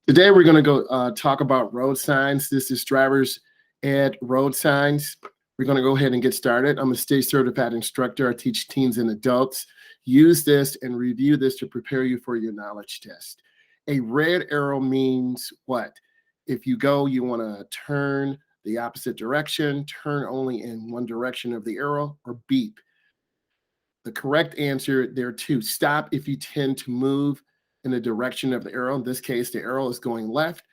Today we're going to go talk about road signs. This is drivers at road signs. We're going to go ahead and get started. I'm a state certified instructor. I teach teens and adults. Use this and review this to prepare you for your knowledge test. A red arrow means what? If you go, you want to turn the opposite direction, turn only in one direction of the arrow, or beep. The correct answer there too. Stop if you tend to move in the direction of the arrow. In this case, the arrow is going left.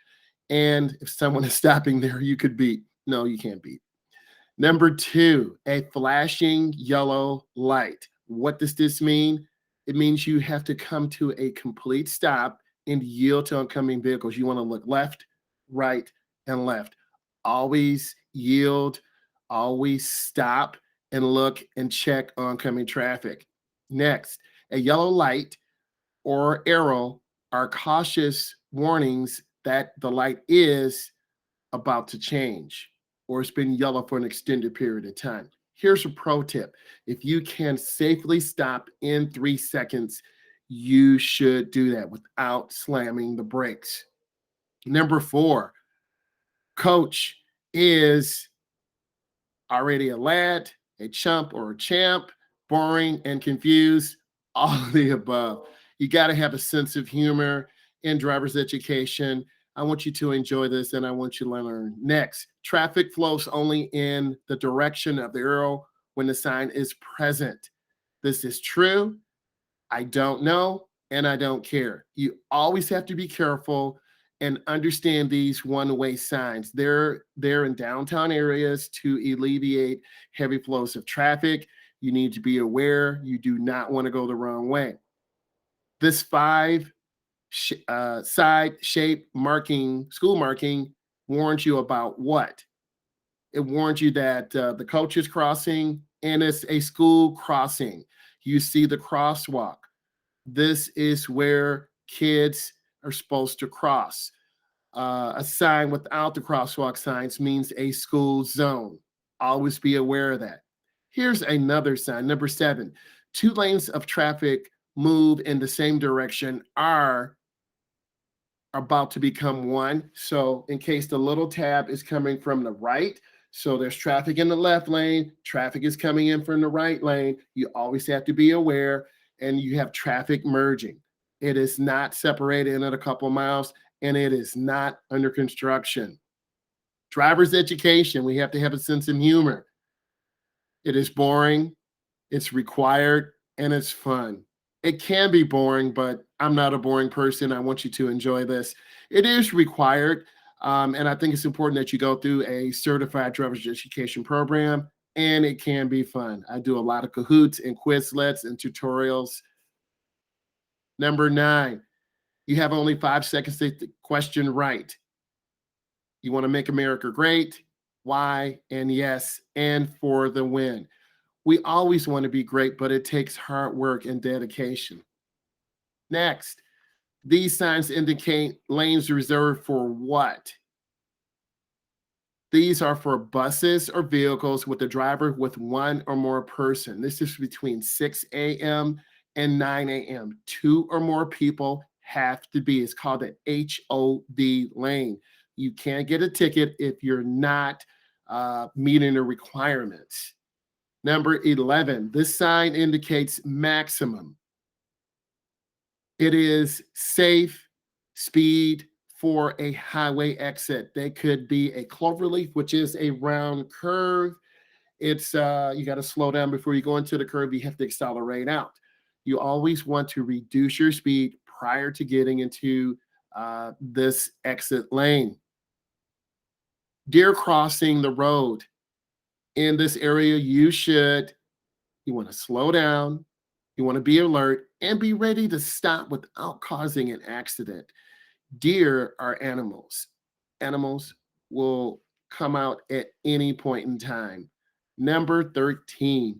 And if someone is stopping there, you could beat. No, you can't beat. Number two, a flashing yellow light. What does this mean? It means you have to come to a complete stop and yield to oncoming vehicles. You want to look left, right, and left. Always yield, always stop and look and check oncoming traffic. Next, a yellow light or arrow are cautious warnings that the light is about to change or it's been yellow for an extended period of time. Here's a pro tip. If you can safely stop in 3 seconds, you should do that without slamming the brakes. Number four, coach is already a lad, a chump, or a champ, boring and confused, all of the above. You got to have a sense of humor in driver's education. I want you to enjoy this and I want you to learn. Next, traffic flows only in the direction of the arrow when the sign is present. This is true. I don't know and I don't care. You always have to be careful and understand these one-way signs. They're in downtown areas to alleviate heavy flows of traffic. You need to be aware. You do not want to go the wrong way. This side shape marking, school marking, warns you about what? It warns you that the coach is crossing and it's a school crossing. You see the crosswalk. This is where kids are supposed to cross. A sign without the crosswalk signs means a school zone. Always be aware of that. Here's another sign, number 7. 2 lanes of traffic move in the same direction are about to become one. So in case the little tab is coming from the right, so there's traffic in the left lane, traffic is coming in from the right lane, you always have to be aware, and you have traffic merging. It is not separated in a couple miles, and it is not under construction. Driver's education, we have to have a sense of humor. It is boring, it's required, and it's fun. It can be boring, but I'm not a boring person. I want you to enjoy this. It is required, and I think it's important that you go through a certified driver's education program, and it can be fun. I do a lot of Kahoots and Quizlets and tutorials. Number 9, you have only 5 seconds to get the question right. You want to make America great? Why? And yes, and for the win. We always want to be great, but it takes hard work and dedication. Next, these signs indicate lanes reserved for what? These are for buses or vehicles with a driver with 1 or more person. This is between 6 a.m. and 9 a.m. 2 or more people have to be. It's called an HOV lane. You can't get a ticket if you're not meeting the requirements. Number 11, this sign indicates maximum. It is safe speed for a highway exit. They could be a cloverleaf, which is a round curve. It's you got to slow down before you go into the curve. You have to accelerate out. You always want to reduce your speed prior to getting into this exit lane. Deer crossing the road. In this area, you want to slow down, you want to be alert, and be ready to stop without causing an accident. Deer are animals. Animals will come out at any point in time. Number 13,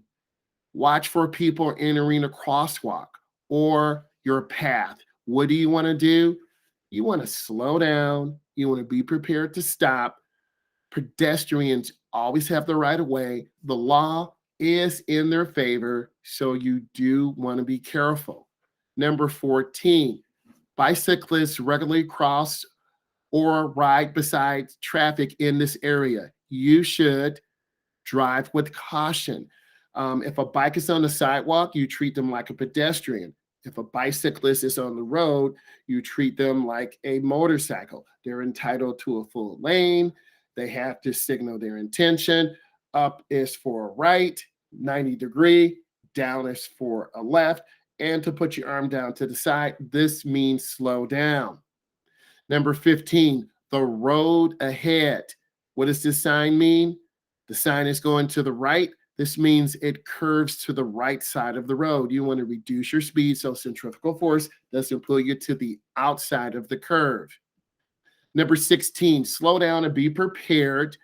watch for people entering a crosswalk or your path. What do you want to do? You want to slow down. You want to be prepared to stop. Pedestrians always have the right of way. The law is in their favor, so you do want to be careful. Number 14, bicyclists regularly cross or ride beside traffic in this area. You should drive with caution. If a bike is on the sidewalk, you treat them like a pedestrian. If a bicyclist is on the road, you treat them like a motorcycle. They're entitled to a full lane. They have to signal their intention. Up is for a right, 90-degree, down is for a left, and to put your arm down to the side. This means slow down. Number 15, the road ahead. What does this sign mean? The sign is going to the right. This means it curves to the right side of the road. You want to reduce your speed so centrifugal force doesn't pull you to the outside of the curve. Number 16, slow down and be prepared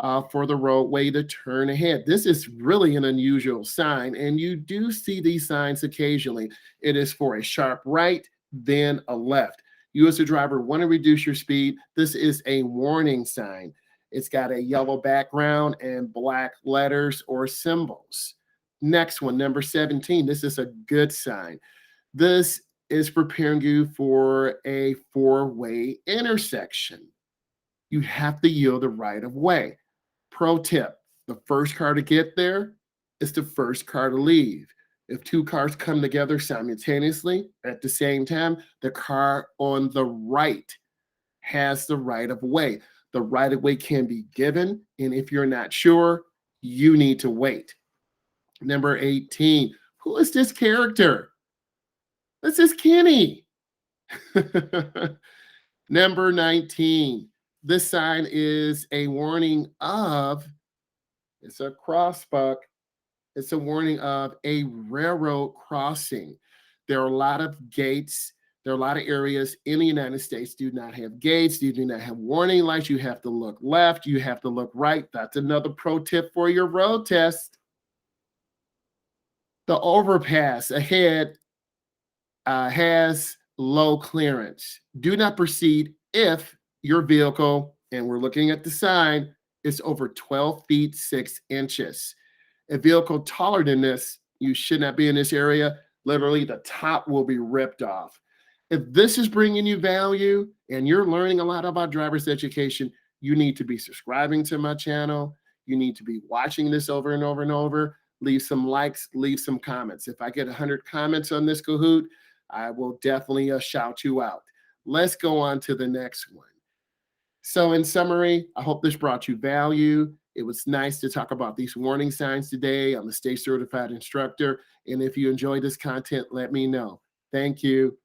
for the roadway to turn ahead. This is really an unusual sign, and you do see these signs occasionally. It is for a sharp right, then a left. You as a driver want to reduce your speed. This is a warning sign. It's got a yellow background and black letters or symbols. Next one, number 17. This is a good sign. This is preparing you for a four-way intersection. You have to yield the right of way. Pro tip, the first car to get there is the first car to leave. If two cars come together simultaneously at the same time, the car on the right has the right of way. The right of way can be given, and if you're not sure, you need to wait. Number 18, who is this character? This is Kenny. Number 19, this sign is a warning of, it's a crossbuck. It's a warning of a railroad crossing. There are a lot of gates. There are a lot of areas in the United States do not have gates. You do not have warning lights. You have to look left. You have to look right. That's another pro tip for your road test. The overpass ahead has low clearance. Do not proceed if your vehicle, and we're looking at the sign, is over 12 feet 6 inches. A vehicle taller than this, you should not be in this area. Literally, the top will be ripped off. If this is bringing you value and you're learning a lot about driver's education, you need to be subscribing to my channel. You need to be watching this over and over and over. Leave some likes, leave some comments. If I get 100 comments on this Kahoot, I will definitely shout you out. Let's go on to the next one. So in summary, I hope this brought you value. It was nice to talk about these warning signs today. I'm a state certified instructor. And if you enjoy this content, let me know. Thank you.